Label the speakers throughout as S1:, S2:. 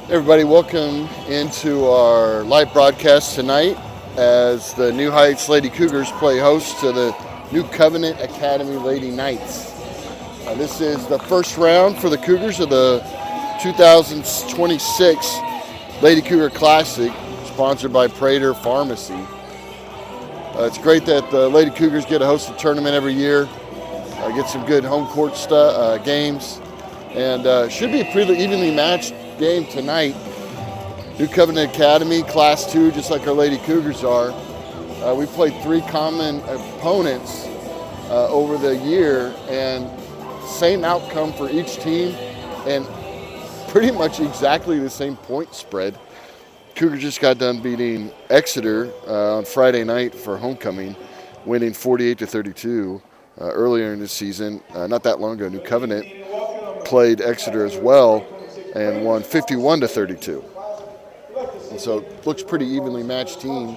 S1: Everybody, welcome into our live broadcast tonight as the New Heights Lady Cougars play host to the New Covenant Academy Lady Knights. This is the first round for the Cougars of the 2026 Lady Cougar Classic, sponsored by Prater Pharmacy. It's great that the Lady Cougars get to host a tournament every year, get some good home court games, and should be a pretty evenly matched game tonight. New Covenant Academy, Class 2, just like our Lady Cougars are. We played three common opponents over the year, and same outcome for each team, and pretty much exactly the same point spread. Cougars just got done beating Exeter on Friday night for homecoming, winning 48-32 earlier in the season. Not that long ago, New Covenant played Exeter as well and won 51-32. And so it looks pretty evenly matched team.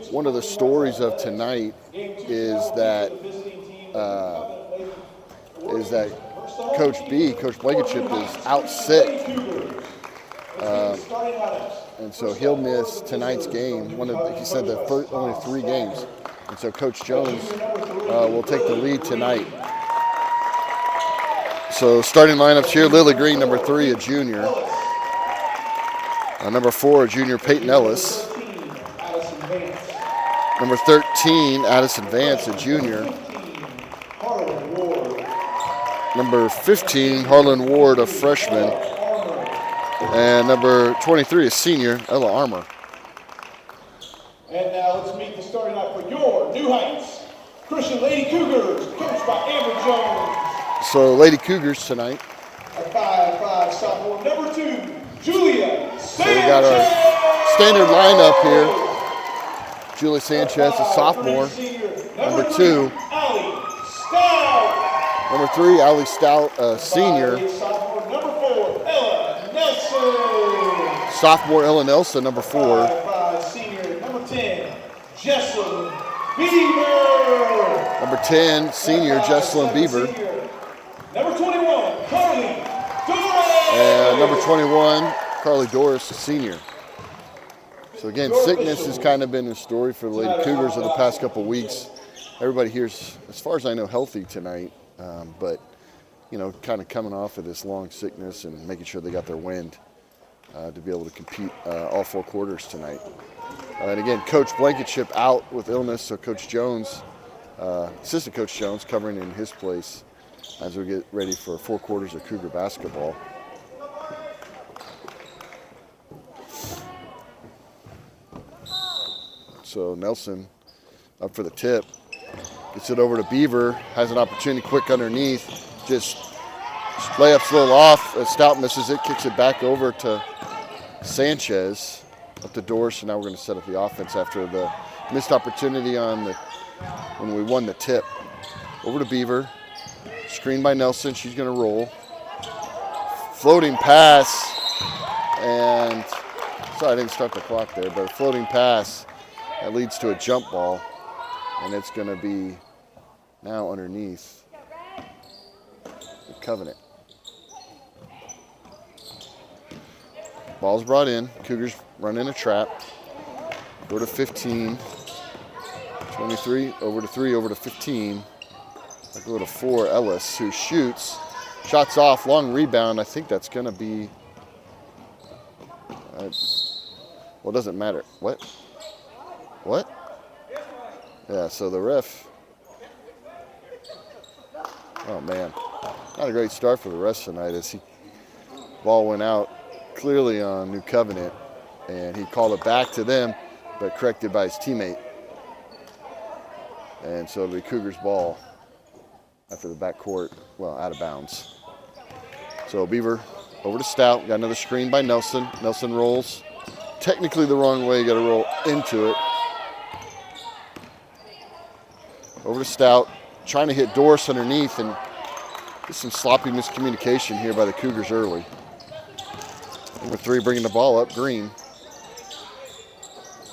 S1: One of the stories of tonight is that Coach Blankenship, is out sick. And so he'll miss tonight's game. He said only 3 games. And so Coach Jones will take the lead tonight. So starting lineups here, Lily Green, number 3, a junior. Number 4, a junior, Peyton Ellis. Number 13, Addison Vance, a junior. Number 15, Harlan Ward, a freshman. And number 23, a senior, Ella Armour.
S2: And now let's meet the starting line for your New Heights Christian Lady Cougars, coached by Amber Jones.
S1: So Lady Cougars tonight.
S2: A 5'5" sophomore, number 2, Julia Sanchez.
S1: So we got our standard lineup here. Julia Sanchez, a sophomore. Number 2,
S2: Allie Stout.
S1: Number 3, Allie Stout, a senior.
S2: Number 4, Ella Nelson.
S1: Sophomore Ella Nelson, number 4.
S2: 5'5" senior, number 10, Jesslyn Beaver.
S1: Number 10, senior, Jesslyn Beaver.
S2: Number 21, Carly Doris.
S1: And number 21, Carly Doris, a senior. So again, sickness has kind of been the story for the Lady Cougars of the past couple weeks. Everybody here's, as far as I know, healthy tonight, but kind of coming off of this long sickness and making sure they got their wind to be able to compete all 4 quarters tonight. And again, Coach Blankenship out with illness, so Coach Jones, Assistant Coach Jones, covering in his place as we get ready for 4 quarters of Cougar basketball. So Nelson up for the tip. Gets it over to Beaver. Has an opportunity quick underneath. Just layups a little off. Stout misses it. Kicks it back over to Sanchez up the door. So now we're going to set up the offense after the missed opportunity when we won the tip. Over to Beaver. Screen by Nelson. She's going to roll. Floating pass. And sorry, I didn't start the clock there, but a floating pass that leads to a jump ball. And it's going to be now underneath the Covenant. Ball's brought in. Cougars run in a trap. Go to 15. 23, over to 3, over to 15. I go to 4, Ellis, who shoots. Shots off, long rebound. I think that's going to be, well, it doesn't matter. What? Yeah, so the ref, oh man, not a great start for the rest tonight as ball went out clearly on New Covenant, and he called it back to them, but corrected by his teammate. And so it'll be Cougars ball after the backcourt, well, out of bounds. So Beaver over to Stout, got another screen by Nelson. Nelson rolls technically the wrong way, you got to roll into it. Over to Stout, trying to hit Doris underneath, and get some sloppy miscommunication here by the Cougars early. Number 3 bringing the ball up, Green.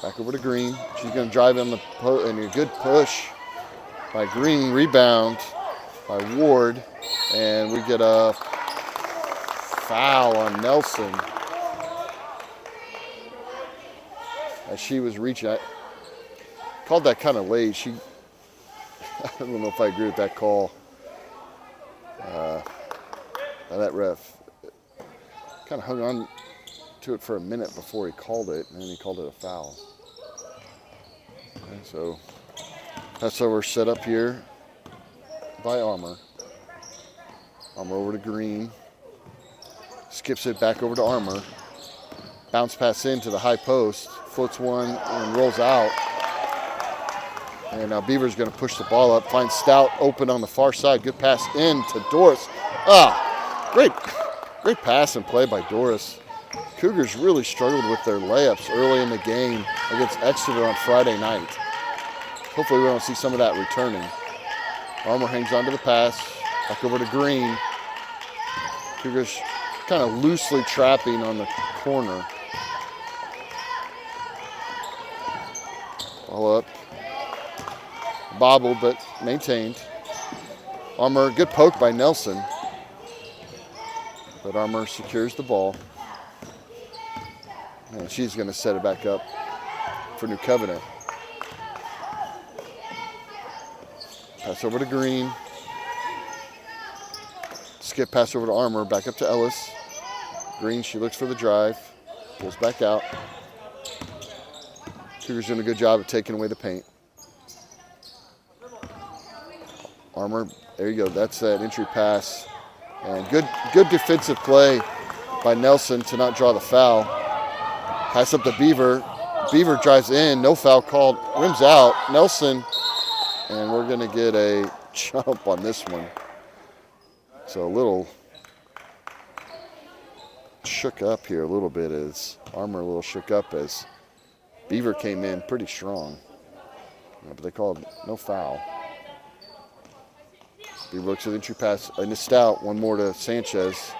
S1: Back over to Green. She's going to drive in and a good push by Green. Rebound by Ward, and we get a foul on Nelson. As she was reaching, I called that kind of late. I don't know if I agree with that call. That ref kind of hung on to it for a minute before he called it, and then he called it a foul. And so that's how we're set up here by Armour. Armour over to Green. Skips it back over to Armour. Bounce pass into the high post. Floats one and rolls out. And now Beaver's going to push the ball up. Finds Stout open on the far side. Good pass in to Doris. Great pass and play by Doris. Cougars really struggled with their layups early in the game against Exeter on Friday night. Hopefully we don't see some of that returning. Armour hangs on to the pass. Back over to Green. Cougars kind of loosely trapping on the corner. Ball up. Bobbled, but maintained. Armour, good poke by Nelson. But Armour secures the ball. And she's going to set it back up for New Covenant. Pass over to Green. Skip pass over to Armour, back up to Ellis. Green, she looks for the drive. Pulls back out. Cougars doing a good job of taking away the paint. Armour, there you go. That's that entry pass. And good defensive play by Nelson to not draw the foul. Pass up to Beaver. Beaver drives in. No foul called. Rims out. Nelson. And we're going to get a jump on this one. So a little shook up here a little bit as Armour a little shook up as Beaver came in pretty strong. But they called no foul. Beaver looks at the entry pass into Stout. One more to Sanchez.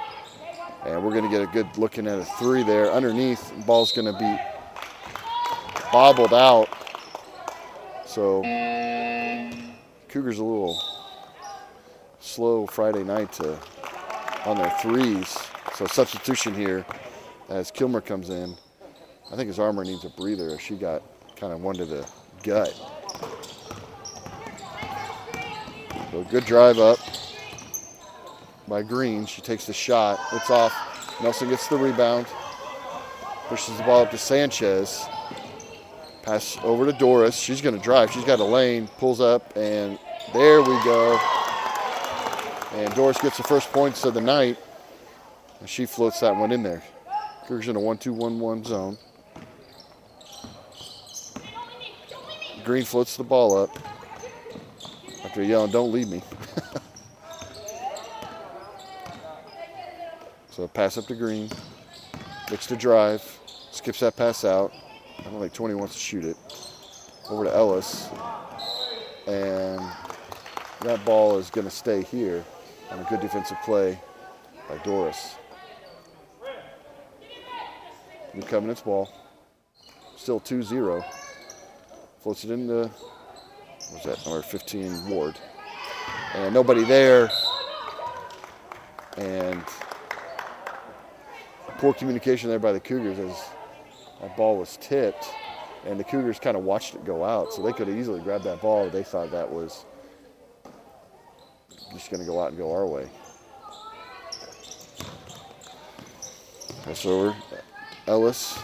S1: And we're going to get a good looking at a three there. Underneath, the ball's going to be bobbled out. So Cougars a little slow Friday night on their threes. So substitution here as Kilmer comes in. I think his Armour needs a breather. She got kind of one to the gut. So good drive up by Green. She takes the shot. It's off. Nelson gets the rebound. Pushes the ball up to Sanchez. Pass over to Doris. She's going to drive. She's got a lane. Pulls up, and there we go. And Doris gets the first points of the night. And she floats that one in there. Cougars in a 1-2-1-1 zone. Green floats the ball up. After yelling, "Don't leave me." So pass up to Green. Looks to drive. Skips that pass out. I don't think 20 wants to shoot it. Over to Ellis. And that ball is going to stay here on a good defensive play by Doris. New Covenant's ball. Still 2-0. Floats it into, what's that, number 15, Ward. And nobody there. And poor communication there by the Cougars as that ball was tipped. And the Cougars kind of watched it go out. So they could have easily grabbed that ball. They thought that was just going to go out and go our way. Pass over. Ellis.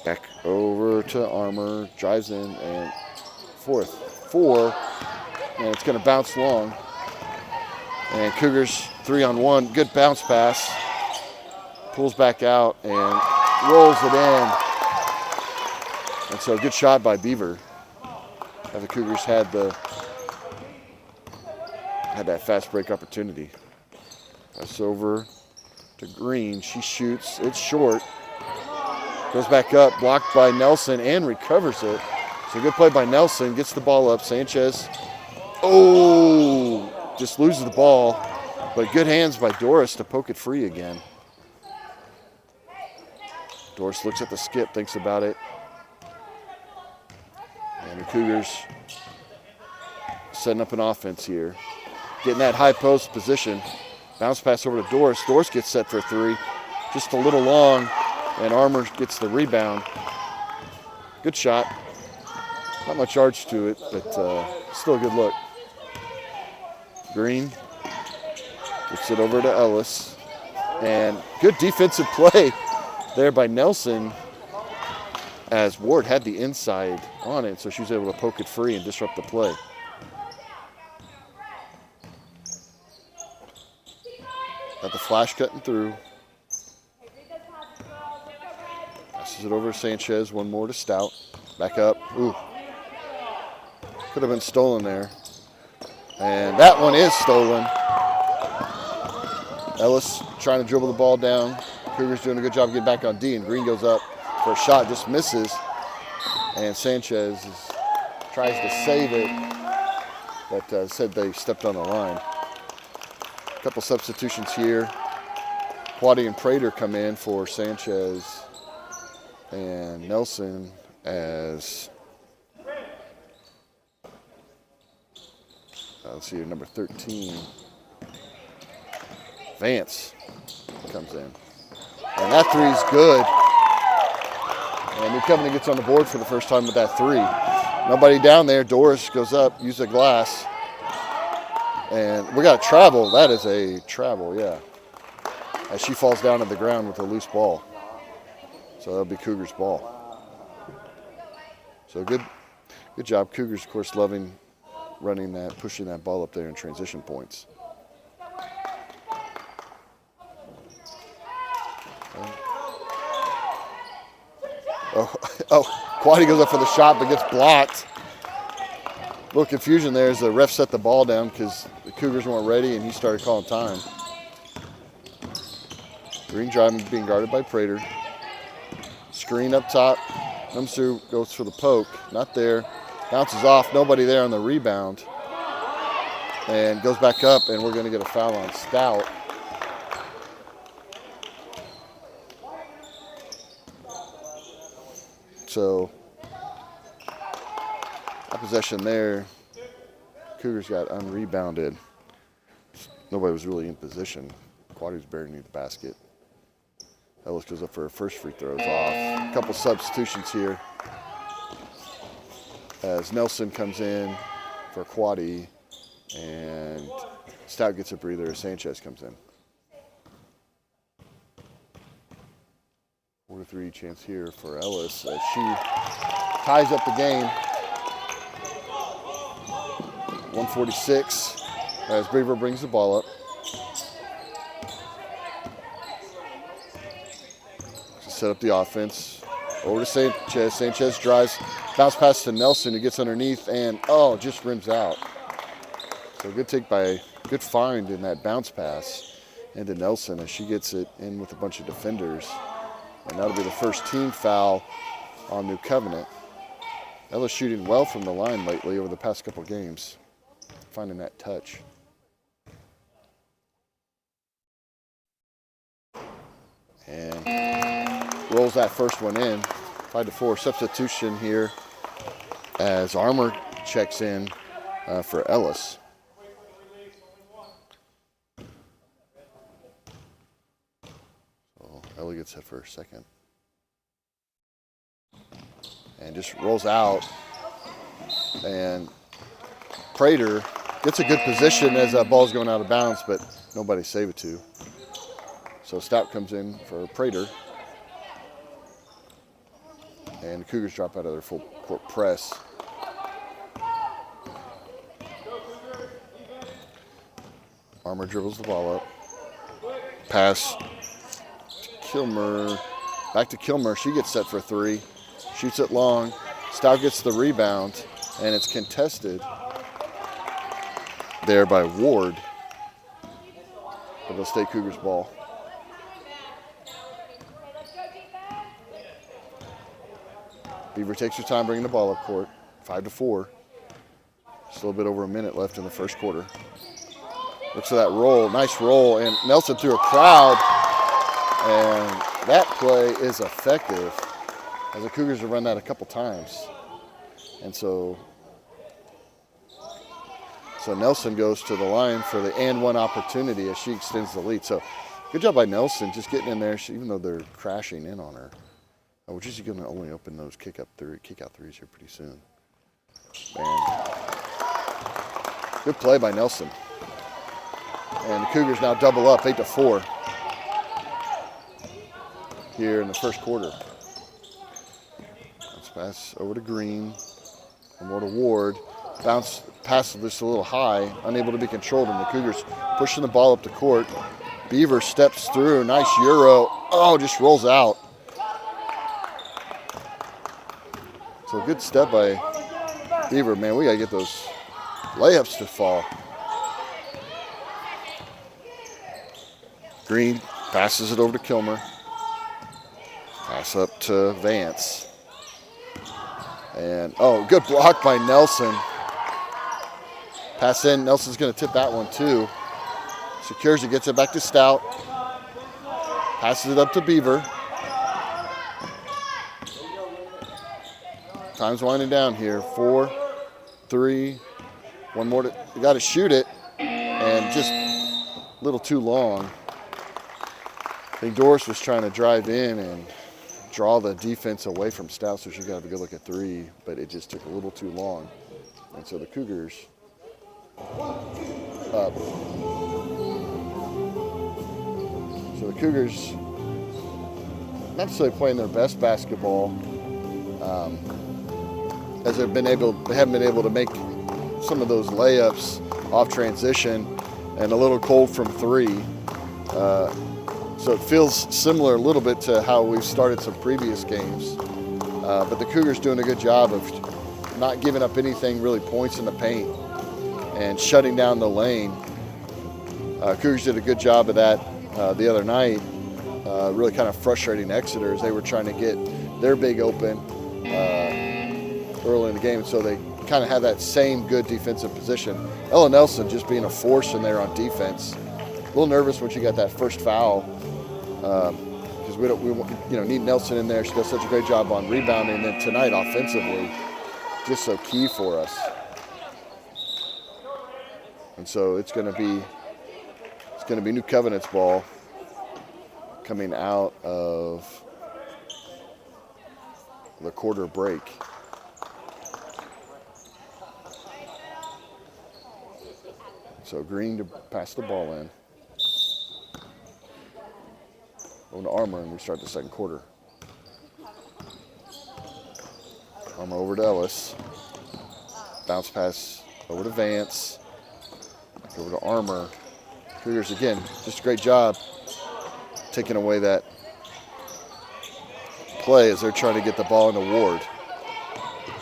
S1: Back over to Armour. Drives in and four. And it's going to bounce long. And Cougars 3-on-1. Good bounce pass. Pulls back out and rolls it in. And so good shot by Beaver. As the Cougars had that fast break opportunity. Pass over to Green. She shoots. It's short. Goes back up. Blocked by Nelson and recovers it. So good play by Nelson. Gets the ball up. Sanchez. Oh! Just loses the ball. But good hands by Doris to poke it free again. Doris looks at the skip. Thinks about it. And the Cougars setting up an offense here. Getting that high post position. Bounce pass over to Doris. Doris gets set for a three. Just a little long, and Armour gets the rebound. Good shot. Not much arch to it, but still a good look. Green gets it over to Ellis. And good defensive play there by Nelson, as Ward had the inside on it, so she was able to poke it free and disrupt the play. Got the flash cutting through. Passes it over to Sanchez. One more to Stout. Back up. Ooh. Could have been stolen there. And that one is stolen. Ellis trying to dribble the ball down. Cougars doing a good job getting back on D, and Green goes up for a shot, just misses. And Sanchez tries to save it, but said they stepped on the line. A couple substitutions here. Quaddy and Prater come in for Sanchez and Nelson, as let's see here, number 13, Vance comes in. And that three's good. And New Covenant gets on the board for the first time with that three. Nobody down there. Doris goes up, use the glass. And we got a travel. That is a travel, yeah. As she falls down to the ground with a loose ball. So that'll be Cougars' ball. So good job. Cougars, of course, loving running that, pushing that ball up there in transition points. Quaddy goes up for the shot but gets blocked. A little confusion there as the ref set the ball down because the Cougars weren't ready and he started calling time. Green driving, being guarded by Prater. Screen up top. Comes through, goes for the poke. Not there. Bounces off. Nobody there on the rebound. And goes back up, and we're going to get a foul on Stout. So, a possession there. Cougars got unrebounded. Nobody was really in position. Quaddy was buried underneath the basket. Ellis goes up for her first free throws off. A couple substitutions here as Nelson comes in for Quaddy, and Stout gets a breather as Sanchez comes in. 4-3 chance here for Ellis as she ties up the game. 146 as Brever brings the ball up. Set up the offense. Over to Sanchez. Sanchez drives, bounce pass to Nelson, who gets underneath and just rims out. So good find in that bounce pass into Nelson as she gets it in with a bunch of defenders. And that'll be the first team foul on New Covenant. Ellis shooting well from the line lately over the past couple games, finding that touch. And rolls that first one in. 5-4. Substitution here as Armour checks in for Ellis. So Ellie gets hit for a second. And just rolls out. And Prater gets a good position as that ball's going out of bounds, but nobody save it to. So Stout comes in for Prater. And the Cougars drop out of their full court press. Armour dribbles the ball up. Pass to Kilmer. Back to Kilmer. She gets set for three. Shoots it long. Stout gets the rebound. And it's contested there by Ward. But it'll stay Cougars ball. Beaver takes her time bringing the ball up court. 5-4. Just a little bit over a minute left in the first quarter. Looks at that roll. Nice roll. And Nelson through a crowd. And that play is effective, as the Cougars have run that a couple times. And so So Nelson goes to the line for the and one opportunity as she extends the lead. So good job by Nelson just getting in there, even though they're crashing in on her. We're just going to only open those kick-out threes here pretty soon. Man. Good play by Nelson. And the Cougars now double up 8-4 here in the first quarter. Let's pass over to Green. One more to Ward. Bounce pass just a little high, unable to be controlled, and the Cougars pushing the ball up the court. Beaver steps through, nice Euro. Oh, just rolls out. So good step by Beaver. Man, we got to get those layups to fall. Green passes it over to Kilmer. Pass up to Vance. And, oh, good block by Nelson. Pass in. Nelson's going to tip that one, too. Secures it, gets it back to Stout. Passes it up to Beaver. Time's winding down here. 4, 3, one more. You got to shoot it. And just a little too long. I think Doris was trying to drive in and draw the defense away from Stout, so she got to have a good look at 3, but it just took a little too long. And so the Cougars up. So the Cougars not necessarily playing their best basketball, as they haven't been able to make some of those layups off transition, and a little cold from 3. So it feels similar a little bit to how we've started some previous games. But the Cougars doing a good job of not giving up anything, really points in the paint, and shutting down the lane. Cougars did a good job of that the other night, really kind of frustrating Exeter as they were trying to get their big open early in the game. And so they kind of had that same good defensive position. Ella Nelson just being a force in there on defense. A little nervous when she got that first foul, because we need Nelson in there. She does such a great job on rebounding, and then tonight offensively, just so key for us. And so it's going to be New Covenant's ball coming out of the quarter break. So Green to pass the ball in. Over to Armour, and we start the second quarter. Armour over to Ellis. Bounce pass over to Vance. Over to Armour. Cougars again, just a great job taking away that play as they're trying to get the ball into Ward.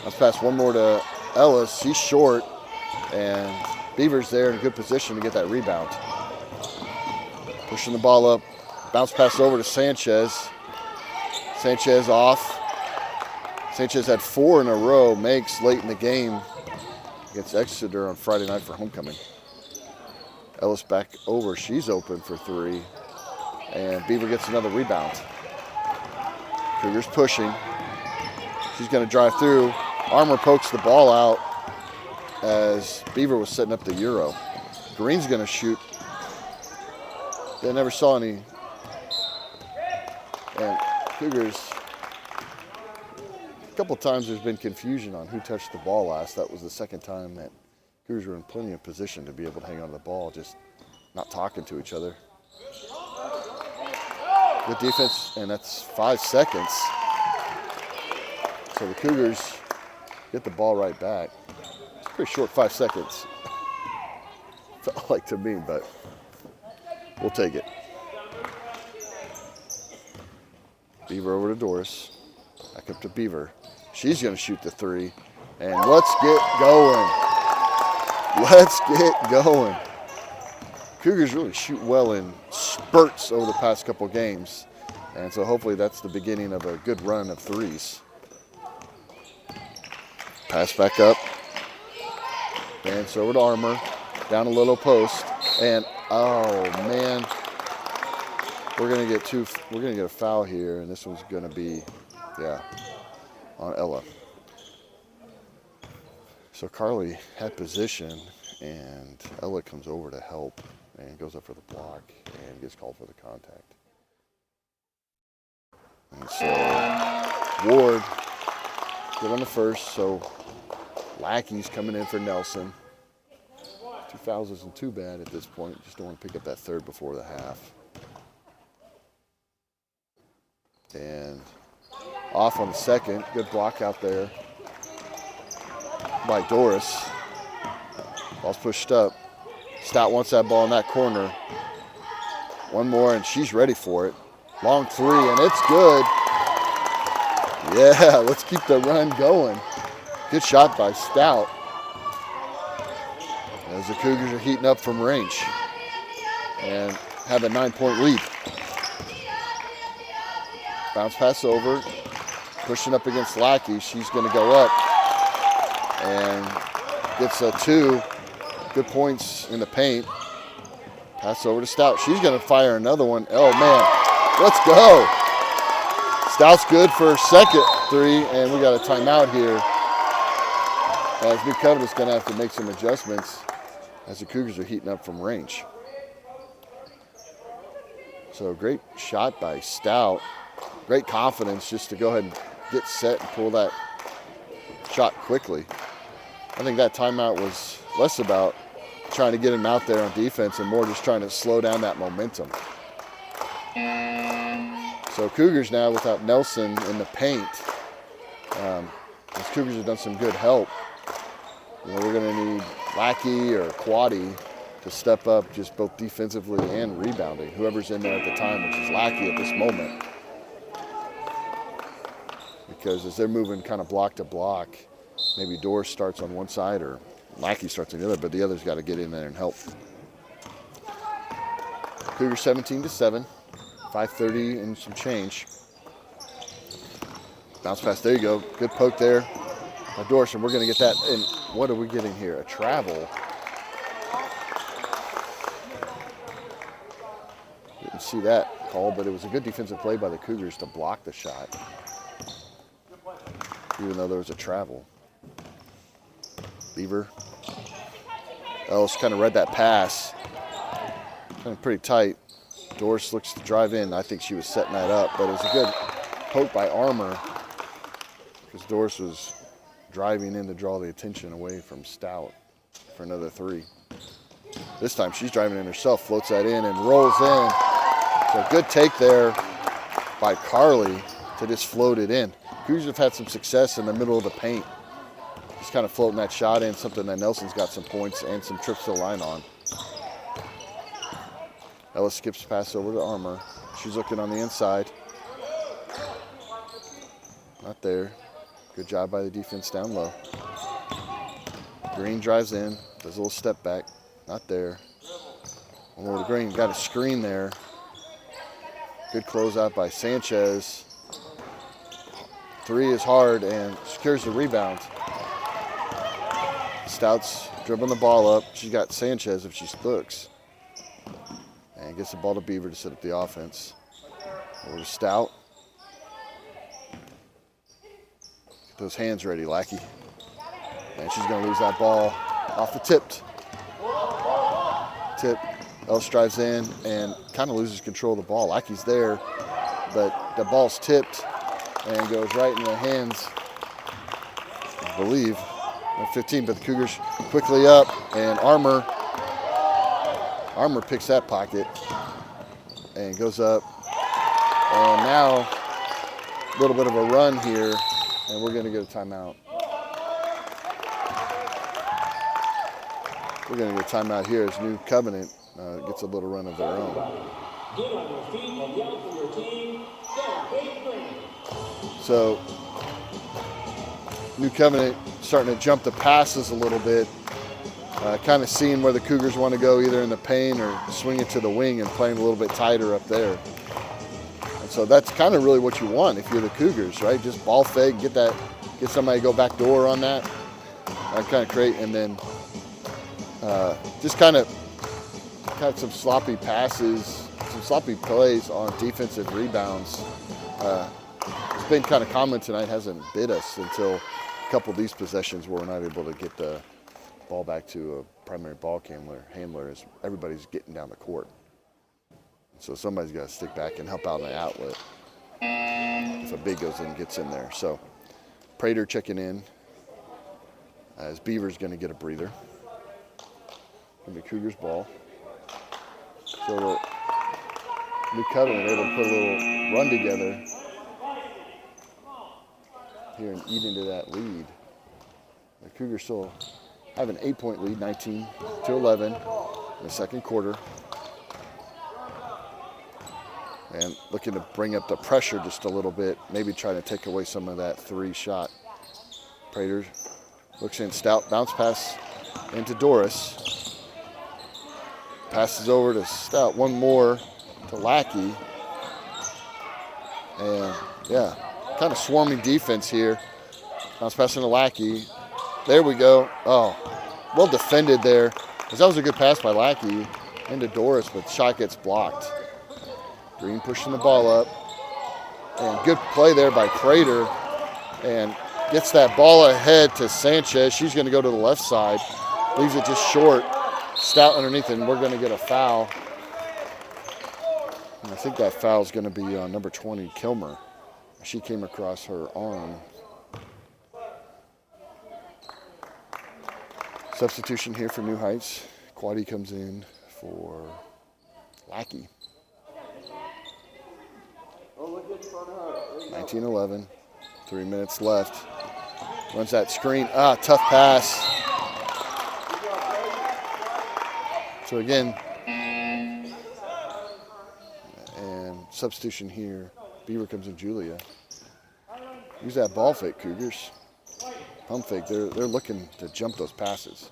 S1: Let's pass one more to Ellis. He's short, and Beaver's there in a good position to get that rebound. Pushing the ball up. Bounce pass over to Sanchez. Sanchez off. Sanchez had 4 in a row, makes late in the game against Exeter on Friday night for homecoming. Ellis back over. She's open for 3. And Beaver gets another rebound. Cougars pushing. She's going to drive through. Armour pokes the ball out as Beaver was setting up the Euro. Green's going to shoot. They never saw any. And Cougars, a couple of times there's been confusion on who touched the ball last. That was the second time that Cougars were in plenty of position to be able to hang on to the ball, just not talking to each other. Good defense, and that's 5 seconds. So the Cougars get the ball right back. It's a pretty short 5 seconds. Felt like to me, but we'll take it. Beaver over to Doris. Back up to Beaver. She's going to shoot the 3. And let's get going. Let's get going. Cougars really shoot well in spurts over the past couple games. And so hopefully that's the beginning of a good run of 3s. Pass back up. And so over to Armour. Down a little post. And oh man. We're gonna get a foul here, and this one's gonna be, on Ella. So Carly had position, And Ella comes over to help and goes up for the block and gets called for the contact. And so Ward good on the first, so Lackey's coming in for Nelson. 2 fouls isn't too bad at this point. Just don't want to pick up that third before the half. And off on the second. Good block out there by Doris. Ball's pushed up. Stout wants that ball in that corner. One more, and she's ready for it. Long three, and it's good. Yeah, let's keep the run going. Good shot by Stout. As the Cougars are heating up from range and have a 9-point lead. Bounce pass over, pushing up against Lackey. She's going to go up and gets a 2. Good points in the paint. Pass over to Stout. She's going to fire another one. Oh, man. Let's go. Stout's good for her second 3, and we got a timeout here. As New Covenant's going to have to make some adjustments as the Cougars are heating up from range. So great shot by Stout. Great confidence just to go ahead and get set and pull that shot quickly. I think that timeout was less about trying to get him out there on defense and more just trying to slow down that momentum. So Cougars now without Nelson in the paint. These Cougars have done some good help. You know, we're going to need Lackey or Quaddy to step up just both defensively and rebounding. Whoever's in there at the time, which is Lackey at this moment. Because as they're moving kind of block to block, maybe Doris starts on one side or Lackey starts on the other, but the other's got to get in there and help. Cougars 17-7, 5:30 and some change. Bounce pass, there you go. Good poke there by Doris, and we're going to get that. And what are we getting here? A travel. Didn't see that call, but it was a good defensive play by the Cougars to block the shot, even though there was a travel. Beaver. Ellis kind of read that pass. Kind of pretty tight. Doris looks to drive in. I think she was setting that up, but it was a good poke by Armour because Doris was driving in to draw the attention away from Stout for another 3. This time she's driving in herself, floats that in and rolls in. So good take there by Carly to just float it in. Cougars have had some success in the middle of the paint. Just kind of floating that shot in, something that Nelson's got some points and some trips to the line on. Ellis skips pass over to Armour. She's looking on the inside. Not there. Good job by the defense down low. Green drives in, does a little step back. Not there. One more to Green, got a screen there. Good closeout by Sanchez. 3 is hard and secures the rebound. Stout's dribbling the ball up. She's got Sanchez if she looks. And gets the ball to Beaver to set up the offense. Over to Stout. Get those hands ready, Lackey. And she's going to lose that ball off the tipped. Tip. Ellis drives in and kind of loses control of the ball. Lackey's there, but the ball's tipped and goes right in the hands, I believe, of 15. But the Cougars quickly up, and Armour picks that pocket and goes up. And now a little bit of a run here, and we're going to get a timeout. We're going to get a timeout here as New Covenant gets a little run of their own.
S2: Get on your feet and yell for your team. Go, Big Green.
S1: So New Covenant starting to jump the passes a little bit, kind of seeing where the Cougars want to go, either in the paint or swing it to the wing and playing a little bit tighter up there. And so that's kind of really what you want if you're the Cougars, right? Just ball fake, get somebody to go back door on that, kind of create, and then just kind of some sloppy passes, some sloppy plays on defensive rebounds. It's been kind of common tonight, hasn't bit us until a couple of these possessions where we're not able to get the ball back to primary ball handler is everybody's getting down the court. So somebody's got to stick back and help out in the outlet if a big goes in and gets in there. So Prater checking in as Beaver's going to get a breather. Going to be Cougars ball. So New Covenant able to put a little run together here and eat into that lead. The Cougars still have an 8-point lead, 19-11 in the second quarter. And looking to bring up the pressure just a little bit, maybe trying to take away some of that 3 shot. Prater looks in, Stout, bounce pass into Doris. Passes over to Stout, one more to Lackey. And yeah, kind of swarming defense here. Bounce pass into Lackey. There we go. Oh, well defended there. That was a good pass by Lackey into Doris, but the shot gets blocked. Green pushing the ball up. And good play there by Prater. And gets that ball ahead to Sanchez. She's going to go to the left side. Leaves it just short. Stout underneath, and we're going to get a foul. And I think that foul is going to be on number 20, Kilmer. She came across her arm. Substitution here for New Heights. Quaddy comes in for Lackey. 19-11, 3 minutes left. Runs that screen. Tough pass. So again, and substitution here. Beaver comes in Julia. Use that ball fake, Cougars. Pump fake. They're looking to jump those passes.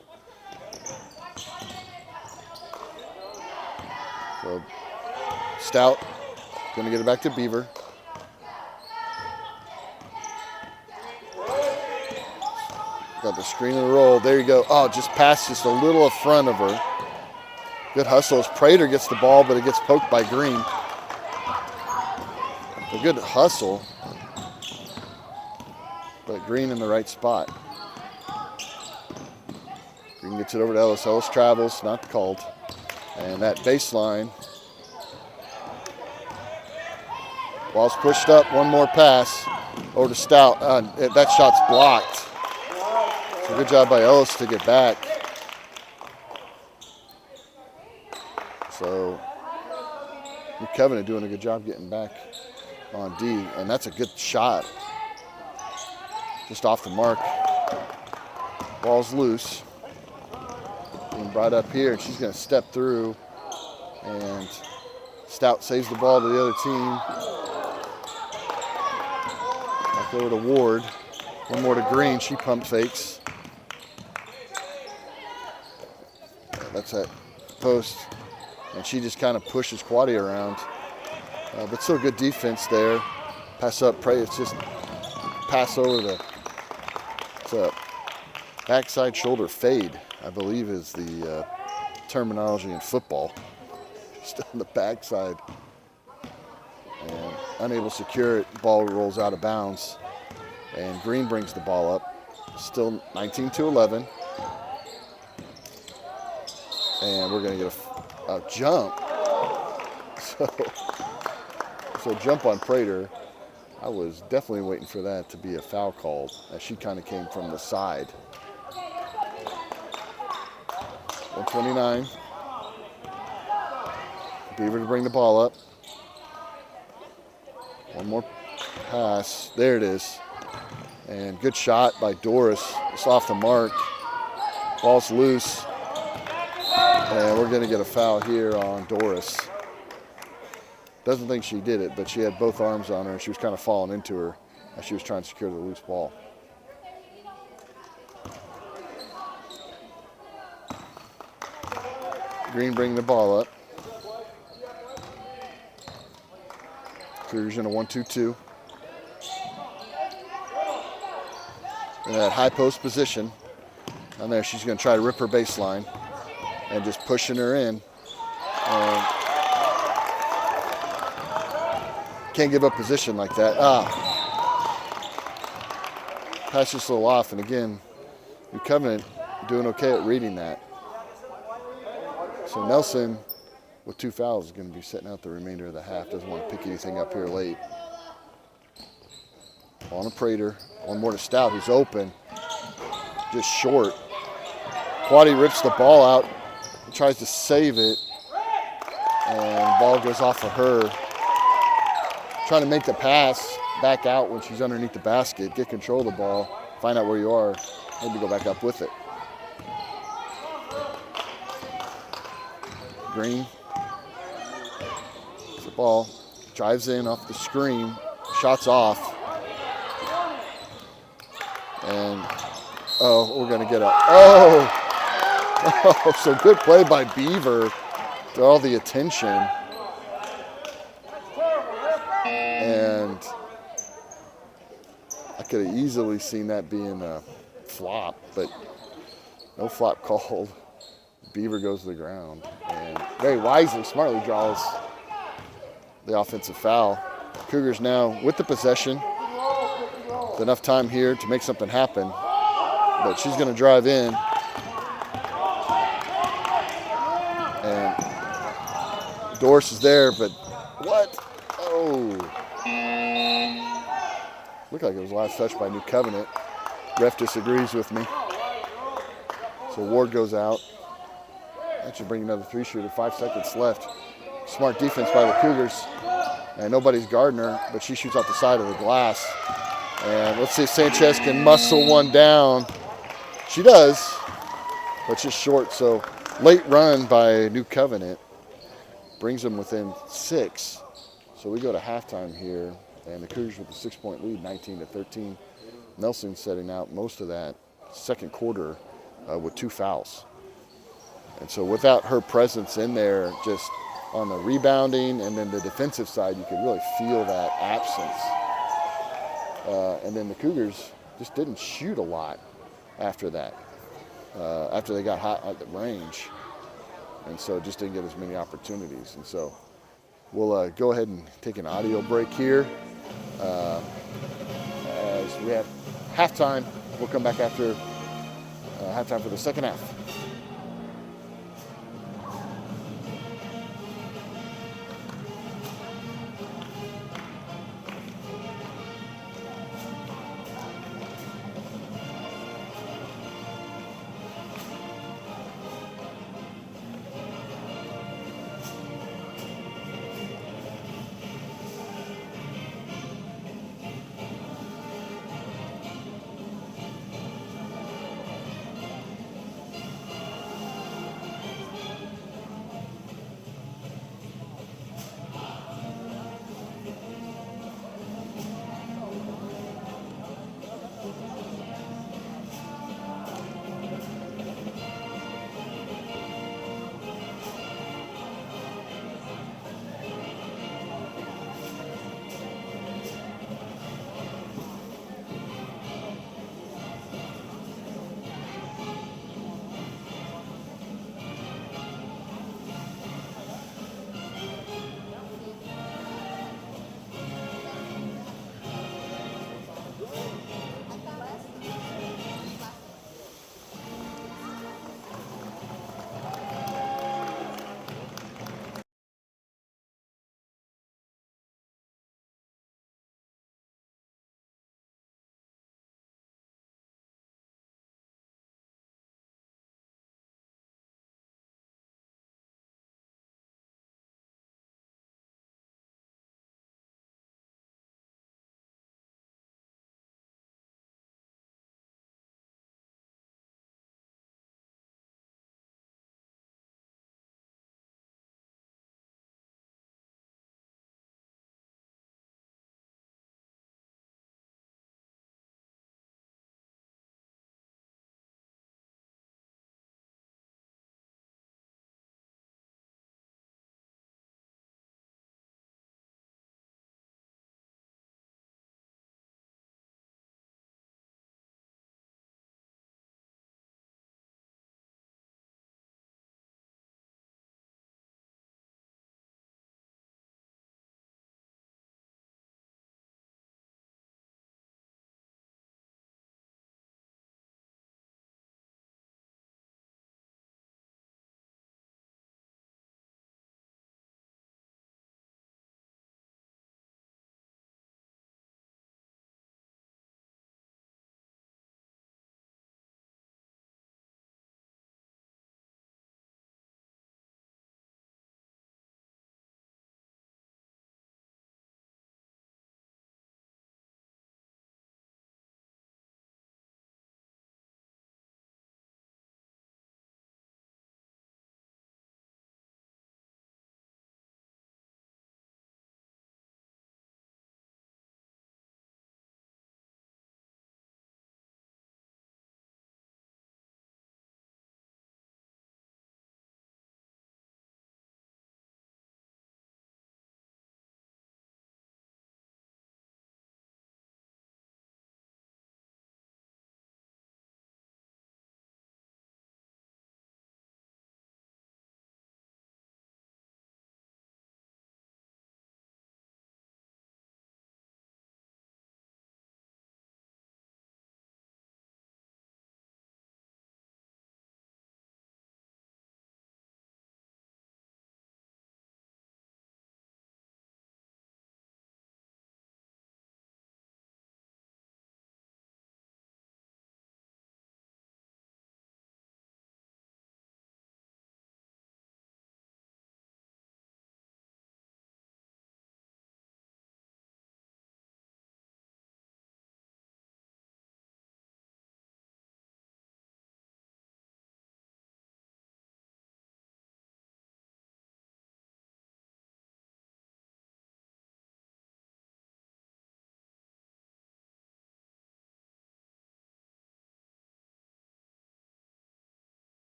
S1: So Stout going to get it back to Beaver. Got the screen and the roll. There you go. Oh, just passed just a little in front of her. Good hustle as Prater gets the ball, but it gets poked by Green. A good hustle, but Green in the right spot. Green gets it over to Ellis. Ellis travels, not called. And that baseline. Ball's pushed up, one more pass over to Stout. That shot's blocked. So good job by Ellis to get back. So New Covenant doing a good job getting back on D, and that's a good shot. Just off the mark. Ball's loose. Being brought up here, and she's going to step through, and Stout saves the ball to the other team. Back over to Ward. One more to Green. She pump fakes. That's that post. And she just kind of pushes Quaddy around. But still good defense there. Pass up, pray. It's just pass over the backside shoulder fade, I believe is the terminology in football. Just on the backside. And unable to secure it. Ball rolls out of bounds. And Green brings the ball up. Still 19-11. And we're going to get a jump. So jump on Prater. I was definitely waiting for that to be a foul called, as she kind of came from the side. 129. Beaver to bring the ball up. One more pass. There it is. And good shot by Doris. It's off the mark. Ball's loose. And we're going to get a foul here on Doris. Doesn't think she did it, but she had both arms on her, and she was kind of falling into her as she was trying to secure the loose ball. Green bringing the ball up. Cougars in a 1-2-2. In that high post position. Down there, she's going to try to rip her baseline. And just pushing her in. And can't give up position like that. Pass just a little off. And again, New Covenant doing okay at reading that. So Nelson, with 2 fouls, is going to be sitting out the remainder of the half. Doesn't want to pick anything up here late. On a Prater. One more to Stout, who's open. Just short. Quaddy rips the ball out. Tries to save it. And ball goes off of her. Trying to make the pass back out when she's underneath the basket. Get control of the ball. Find out where you are. Maybe go back up with it. Green. The ball drives in off the screen. Shots off. And, we're going to get a, so good play by Beaver to all the attention. And I could have easily seen that being a flop, but no flop called. Beaver goes to the ground and very wisely, smartly draws the offensive foul. Cougars now with the possession. With enough time here to make something happen, but she's going to drive in. And Doris is there, but what? Oh. Looked like it was last touch by New Covenant. Ref disagrees with me. So Ward goes out. That should bring another 3-shooter. 5 seconds left. Smart defense by the Cougars. And nobody's guarding her, but she shoots off the side of the glass. And let's see if Sanchez can muscle one down. She does, but just short. So late run by New Covenant brings them within 6. So we go to halftime here, and the Cougars with a 6-point lead, 19-13. Nelson setting out most of that second quarter with 2 fouls. And so without her presence in there, just on the rebounding and then the defensive side, you could really feel that absence. And then the Cougars just didn't shoot a lot after that, after they got hot at the range. And so just didn't get as many opportunities. And so we'll go ahead and take an audio break here as we have halftime. We'll come back after halftime for the second half.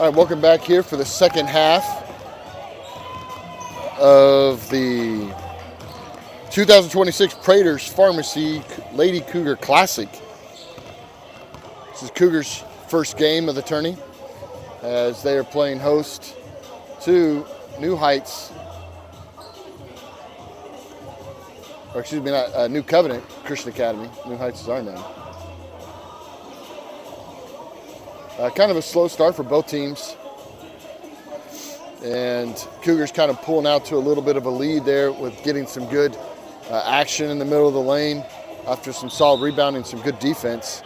S1: All right, welcome back here for the second half of the 2026 Prater's Pharmacy Lady Cougar Classic. This is Cougars' first game of the tourney as they are playing host to New Heights, or excuse me, not New Covenant Christian Academy. New Heights is our name. Kind of a slow start for both teams. And Cougars kind of pulling out to a little bit of a lead there with getting some good action in the middle of the lane after some solid rebounding, some good defense.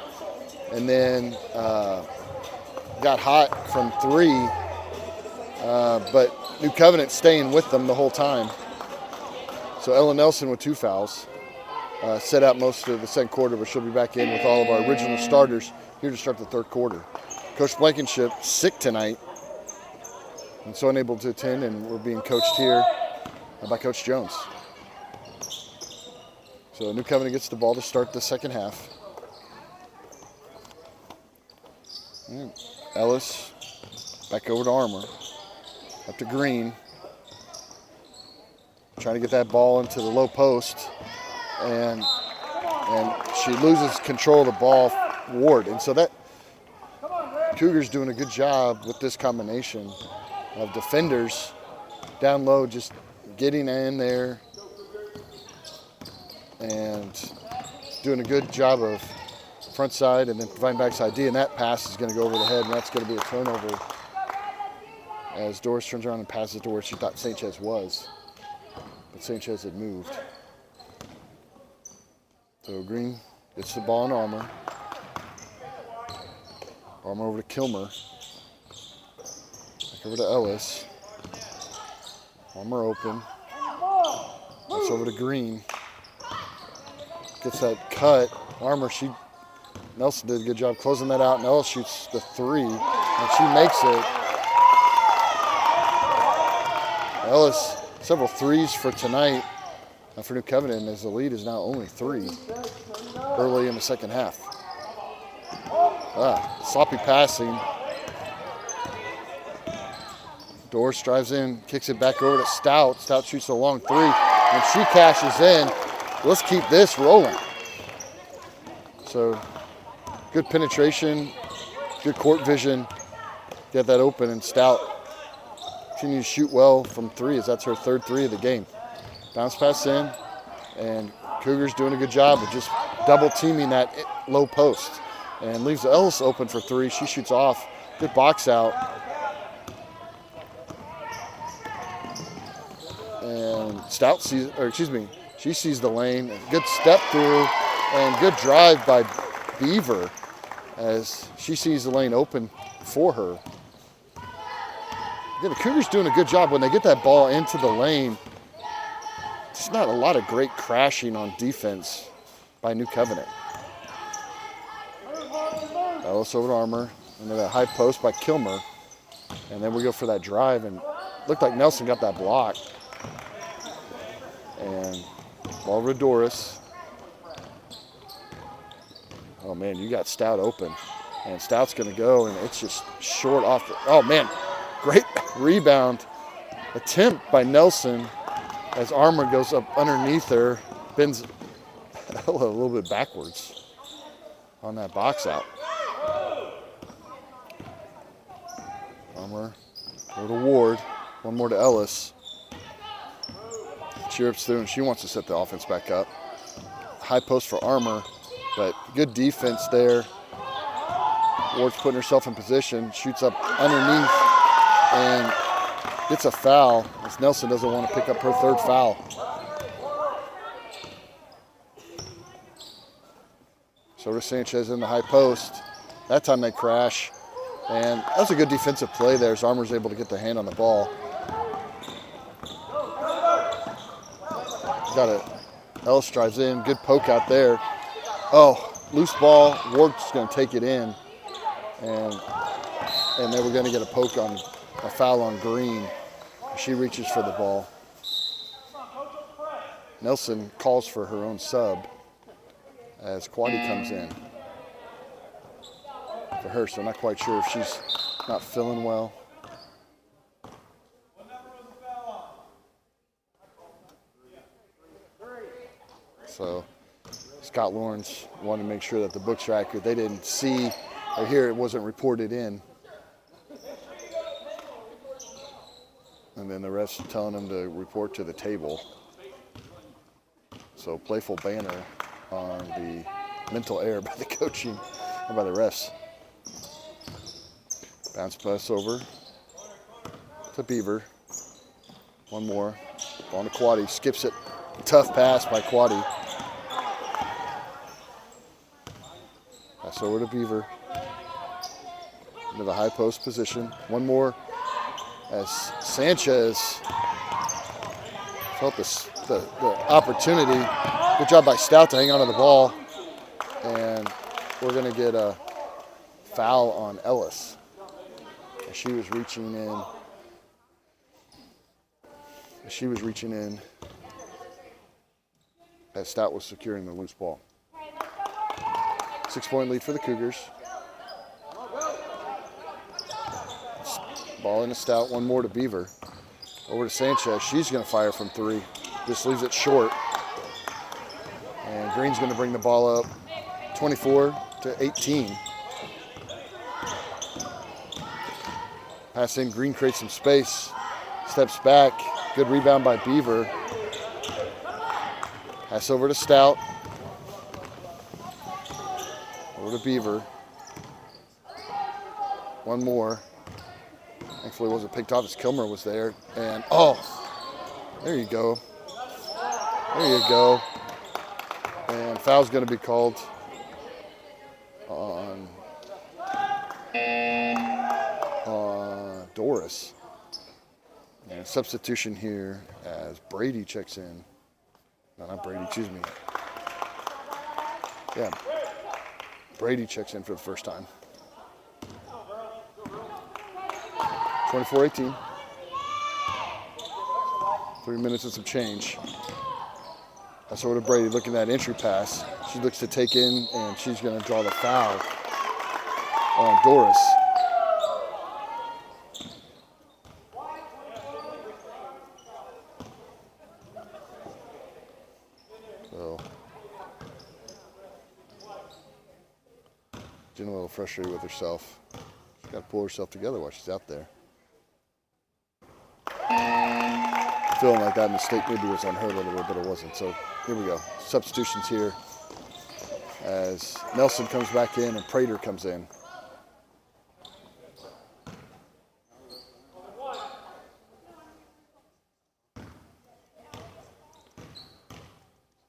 S1: And then got hot from three, but New Covenant staying with them the whole time. So Ella Nelson with 2 fouls. Set out most of the second quarter, but she'll be back in with all of our original starters here to start the third quarter. Coach Blankenship sick tonight and so unable to attend, and we're being coached here by Coach Jones. So New Covenant gets the ball to start the second half. Ellis back over to Armour, up to Green. Trying to get that ball into the low post, and she loses control of the ball, Ward. And so that Cougars doing a good job with this combination of defenders down low, just getting in there and doing a good job of front side and then providing backside D, and that pass is going to go over the head, and that's going to be a turnover as Doris turns around and passes to where she thought Sanchez was, but Sanchez had moved. So Green gets the ball in Armour. Armour over to Kilmer. Back over to Ellis. Armour open. It's over to Green. Gets that cut. Armour, Nelson did a good job closing that out, and Ellis shoots the 3, and she makes it. Ellis, several threes for tonight for New Covenant, as the lead is now only 3 early in the second half. Sloppy passing. Doris drives in, kicks it back over to Stout. Stout shoots a long 3, and she cashes in. Let's keep this rolling. So good penetration, good court vision. Get that open, and Stout continues to shoot well from 3, as that's her third 3 of the game. Bounce pass in, and Cougars doing a good job of just double teaming that low post, and leaves Ellis open for 3. She shoots off. Good box out. And Stout she sees the lane. Good step through and good drive by Beaver as she sees the lane open for her. Yeah, the Cougars doing a good job when they get that ball into the lane. It's not a lot of great crashing on defense by New Covenant. Ellis over to Armour, and then a high post by Kilmer. And then we go for that drive, and looked like Nelson got that block. And ball over to Doris. Oh man, you got Stout open. And Stout's gonna go, and it's just short off. Oh man, great rebound attempt by Nelson as Armour goes up underneath her, bends a little bit backwards on that box out. Armour over to Ward, one more to Ellis. She rips through, and she wants to set the offense back up. High post for Armour, but good defense there. Ward's putting herself in position, shoots up underneath, and gets a foul as Nelson doesn't want to pick up her third foul. So to Sanchez in the high post. That time they crash. And that was a good defensive play there as Armour's able to get the hand on the ball. Got it. Ellis drives in. Good poke out there. Oh, loose ball. Ward's going to take it in. And they were going to get a poke on a foul on Green. She reaches for the ball. Nelson calls for her own sub as Quaddy comes in. for her, so I'm not quite sure if she's not feeling well. So Scott Lawrence wanted to make sure that the books are accurate. They didn't see or hear it wasn't reported in. And then the refs are telling them to report to the table. So playful banner on the mental error by the coaching and by the refs. Bounce pass over to Beaver. One more. Ball to Quaddy. Skips it. Tough pass by Quaddy. Pass over to Beaver. Into the high post position. One more as Sanchez felt the opportunity. Good job by Stout to hang on to the ball. And we're going to get a foul on Ellis. As she was reaching in. As Stout was securing the loose ball. 6-point lead for the Cougars. Ball into Stout, one more to Beaver. Over to Sanchez, she's gonna fire from 3. Just leaves it short. And Green's gonna bring the ball up 24-18. Pass in, Green creates some space. Steps back, good rebound by Beaver. Pass over to Stout. Over to Beaver. One more. Thankfully it wasn't picked off as Kilmer was there. And, there you go. There you go. And foul's going to be called on Doris. And substitution here as Brady checks in. No, not Brady, excuse me. Yeah, Brady checks in for the first time. 24-18. 3 minutes and some change. That's over to Brady looking at that entry pass. She looks to take in, and she's going to draw the foul on Doris. So, getting a little frustrated with herself. She's got to pull herself together while she's out there. Feeling like that mistake maybe was on her a little bit, but it wasn't. So here we go. Substitutions here as Nelson comes back in and Prater comes in.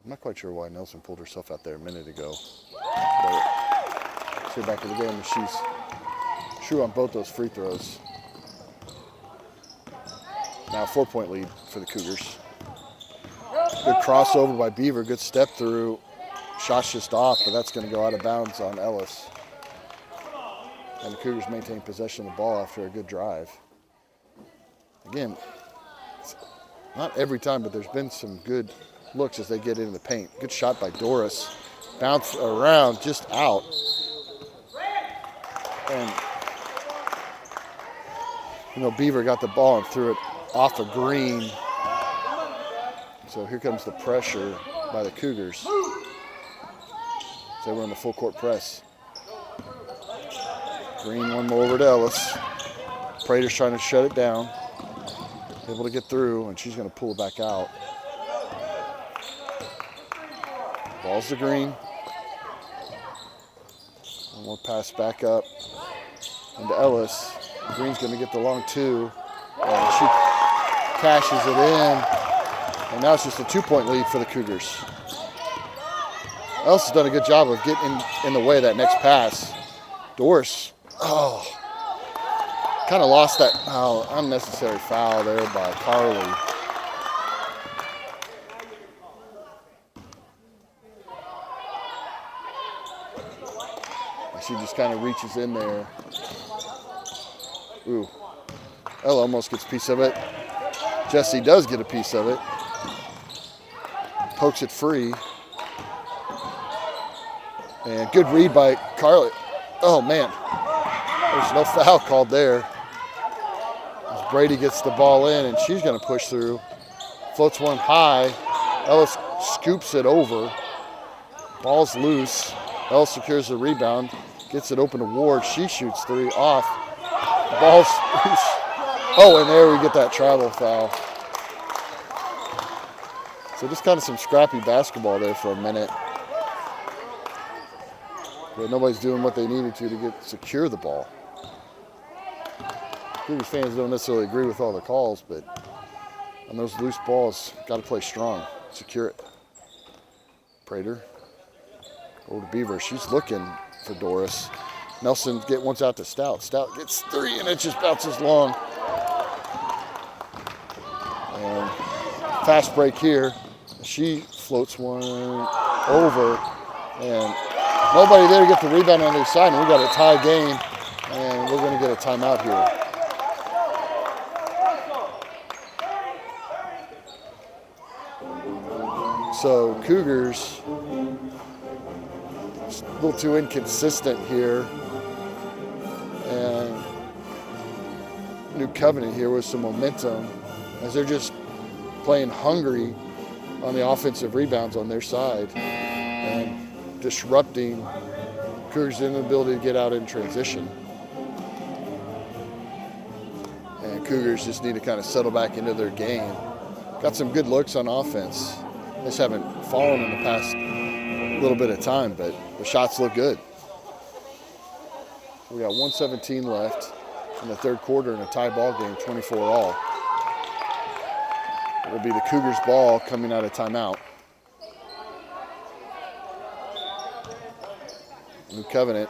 S1: I'm not quite sure why Nelson pulled herself out there a minute ago. But see her back in the game, and she's true on both those free throws. Now a 4-point lead for the Cougars. Good crossover by Beaver, good step through. Shot's just off, but that's going to go out of bounds on Ellis. And the Cougars maintain possession of the ball after a good drive. Again, not every time, but there's been some good looks as they get into the paint. Good shot by Doris. Bounce around, just out. And, Beaver got the ball and threw it off of Green. So here comes the pressure by the Cougars. So they were in the full court press. Green one more over to Ellis. Prater's trying to shut it down. Able to get through, and she's going to pull it back out. Ball's to Green. One more pass back up into Ellis. Green's going to get the long 2. And she cashes it in. And now it's just a 2-point lead for the Cougars. Ellis has done a good job of getting in the way of that next pass. Doris, kind of lost that unnecessary foul there by Carly. She just kind of reaches in there. Ooh, Ella almost gets a piece of it. Jesse does get a piece of it. Pokes it free. And good read by Carly. Oh, man. There's no foul called there. As Brady gets the ball in, and she's going to push through. Floats one high. Ellis scoops it over. Ball's loose. Ellis secures the rebound. Gets it open to Ward. She shoots three off. Ball's loose. Oh, and there we get that travel foul. So just kind of some scrappy basketball there for a minute. But nobody's doing what they needed to secure the ball. Cougars fans don't necessarily agree with all the calls, but on those loose balls, got to play strong, secure it. Prater over to Beaver. She's looking for Doris. Nelson wants out to Stout. Stout gets three, and it just bounces long. And fast break here. She floats one over, and nobody there to get the rebound on the other side, and we got a tie game, and we're going to get a timeout here. So Cougars, a little too inconsistent here, and New Covenant here with some momentum as they're just playing hungry on the offensive rebounds on their side and disrupting Cougars' inability to get out in transition. And Cougars just need to kind of settle back into their game. Got some good looks on offense. They just haven't fallen in the past little bit of time, but the shots look good. We got 1:17 left in the third quarter in a tie ball game, 24-all. It'll be the Cougars ball coming out of timeout. New Covenant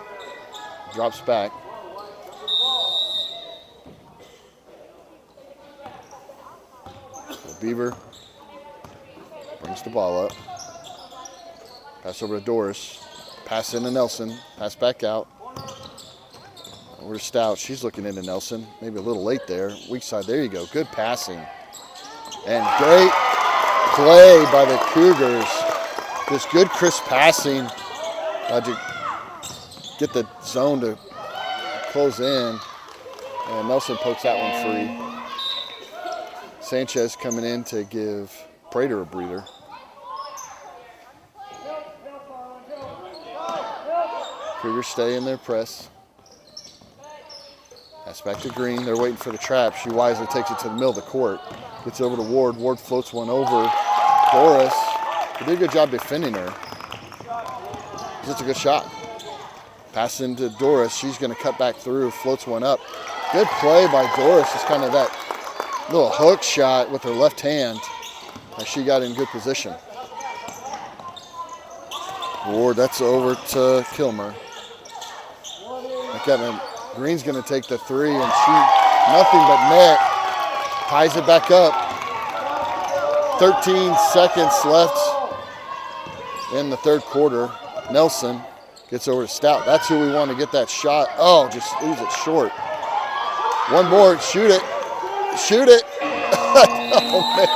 S1: drops back. So Beaver brings the ball up. Pass over to Doris. Pass into Nelson. Pass back out. Over to Stout. She's looking into Nelson. Maybe a little late there. Weak side. There you go. Good passing. And great play by the Cougars. Just good, crisp passing to get the zone to close in. And Nelson pokes that one free. Sanchez coming in to give Prater a breather. Cougars stay in their press. Pass back to Green. They're waiting for the trap. She wisely takes it to the middle of the court. Gets over to Ward. Ward floats one over. Doris. They did a good job defending her. It's a good shot. Pass into Doris. She's going to cut back through. Floats one up. Good play by Doris. It's kind of that little hook shot with her left hand. As she got in good position. Ward, that's over to Kilmer. Green's going to take the three, and she, nothing but net. Ties it back up. 13 seconds left in the third quarter. Nelson gets over to Stout. That's who we want to get that shot. Oh, just leaves it short. One more. Shoot it. Shoot it. Oh, man.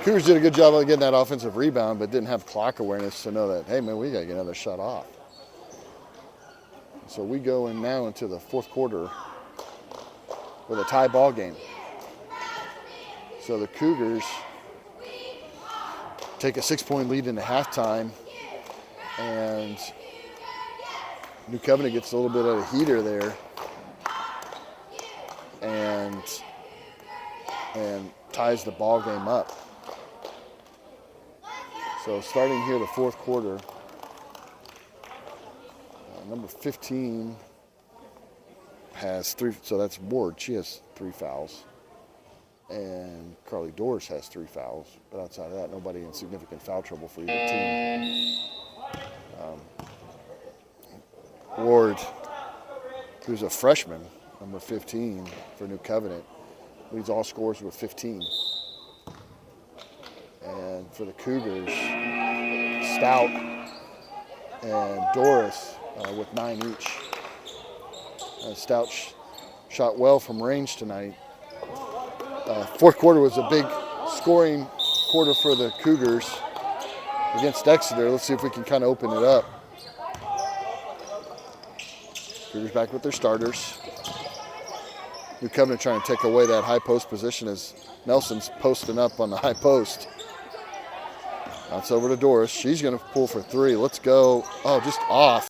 S1: Cougars did a good job of getting that offensive rebound, but didn't have clock awareness to know that, hey, man, we got to get another shot off. So we go in now into the fourth quarter with a tie ball game. So the Cougars take a 6-point lead into halftime, and New Covenant gets a little bit of a heater there, and ties the ball game up. So starting here the fourth quarter, number 15 has three, so that's Ward. She has 3 fouls. And Carly Doris has 3 fouls. But outside of that, nobody in significant foul trouble for either team. Ward, who's a freshman, number 15 for New Covenant, leads all scorers with 15. And for the Cougars, Stout and Doris with 9 each. Stout shot well from range tonight. Fourth quarter was a big scoring quarter for the Cougars against Exeter. Let's see if we can kind of open it up. Cougars back with their starters. New Covenant trying to take away that high post position as Nelson's posting up on the high post. That's over to Doris. She's going to pull for three. Let's go. Oh, just off.